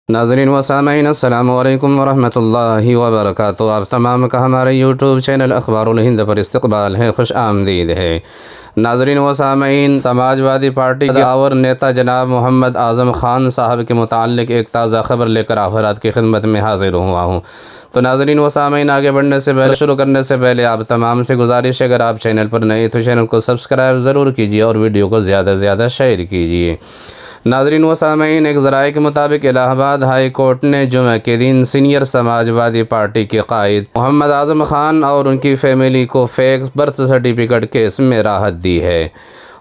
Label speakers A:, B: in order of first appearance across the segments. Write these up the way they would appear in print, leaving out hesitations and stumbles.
A: नाज़रीन व सामईन अस्सलामु अलैकुम वरहमतुल्लाहि वबरकातुहू। आप तमाम का हमारे यूट्यूब चैनल अखबारुल हिंद पर इस्तकबाल है, खुश आमदीद है। नाज़रीन व सामईन, समाजवादी पार्टी के और नेता जनाब मोहम्मद आज़म ख़ान साहब के मुताल्लिक़ एक ताज़ा ख़बर लेकर आप की खिदमत में हाज़िर हुआ हूँ। तो नाज़रीन व सामईन, आगे बढ़ने से पहले, शुरू करने से पहले आप तमाम से गुजारिश है, अगर आप चैनल पर नए तो चैनल को सब्सक्राइब ज़रूर कीजिए और वीडियो को ज़्यादा से ज़्यादा शेयर कीजिए। नाज़रीन व सामईन, एक ज़राए के मुताबिक इलाहाबाद हाई कोर्ट ने जुमे के दिन सीनियर समाजवादी पार्टी के कायद मोहम्मद आज़म ख़ान और उनकी फैमिली को फेक बर्थ सर्टिफिकेट केस में राहत दी है।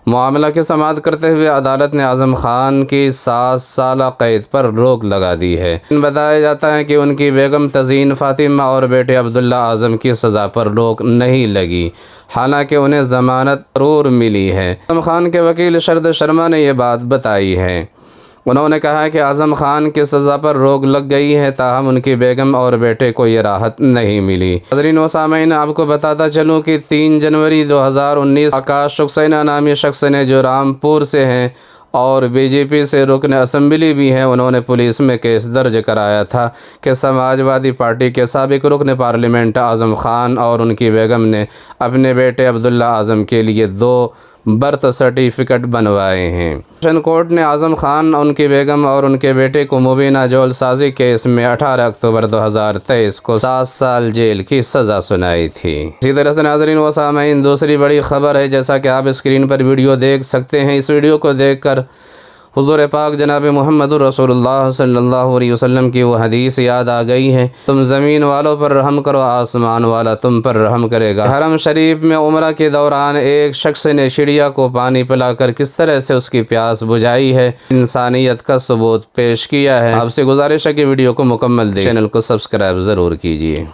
A: मामला की समाअत करते हुए अदालत ने आज़म ख़ान की 7 साल कैद पर रोक लगा दी है। बताया जाता है कि उनकी बेगम तज़ीन फ़ातिमा और बेटे अब्दुल्ला आज़म की सज़ा पर रोक नहीं लगी, हालांकि उन्हें ज़मानत ज़रूर मिली है। आज़म ख़ान के वकील शरद शर्मा ने यह बात बताई है। उन्होंने कहा कि आज़म ख़ान की सज़ा पर रोक लग गई है, ताहम उनकी बेगम और बेटे को ये राहत नहीं मिली। नाज़रीन व सामईन, आपको बताता चलूँ कि 3 जनवरी 2019 आकाश सक्सेना नामी शख्स ने, जो रामपुर से हैं और बीजेपी से रुकन असम्बली भी हैं, उन्होंने पुलिस में केस दर्ज कराया था कि समाजवादी पार्टी के साबिक़ रुकन पार्लियामेंट आज़म ख़ान और उनकी बेगम ने अपने बेटे अब्दुल्ला आज़म के लिए 2 बर्थ सर्टिफिकेट बनवाए हैं। सेशन कोर्ट ने आज़म ख़ान, उनकी बेगम और उनके बेटे को मुबीना जालसाज़ी केस में 18 अक्टूबर 2023 को 7 साल जेल की सज़ा सुनाई थी। इसी तरह से नाज़रीन व सामईन, दूसरी बड़ी ख़बर है, जैसा कि आप स्क्रीन पर वीडियो देख सकते हैं। इस वीडियो को देखकर हुज़ूर पाक जनाब मोहम्मद रसूलुल्लाह सल्लल्लाहु अलैहि वसल्लम की वो हदीस याद आ गई है, तुम ज़मीन वालों पर रहम करो, आसमान वाला तुम पर रहम करेगा। हरम शरीफ में उम्रा के दौरान एक शख्स ने चिड़िया को पानी पिलाकर किस तरह से उसकी प्यास बुझाई है, इंसानियत का सबूत पेश किया है। आपसे गुजारिश है कि वीडियो को मुकम्मल देखें, चैनल को सब्सक्राइब ज़रूर कीजिए।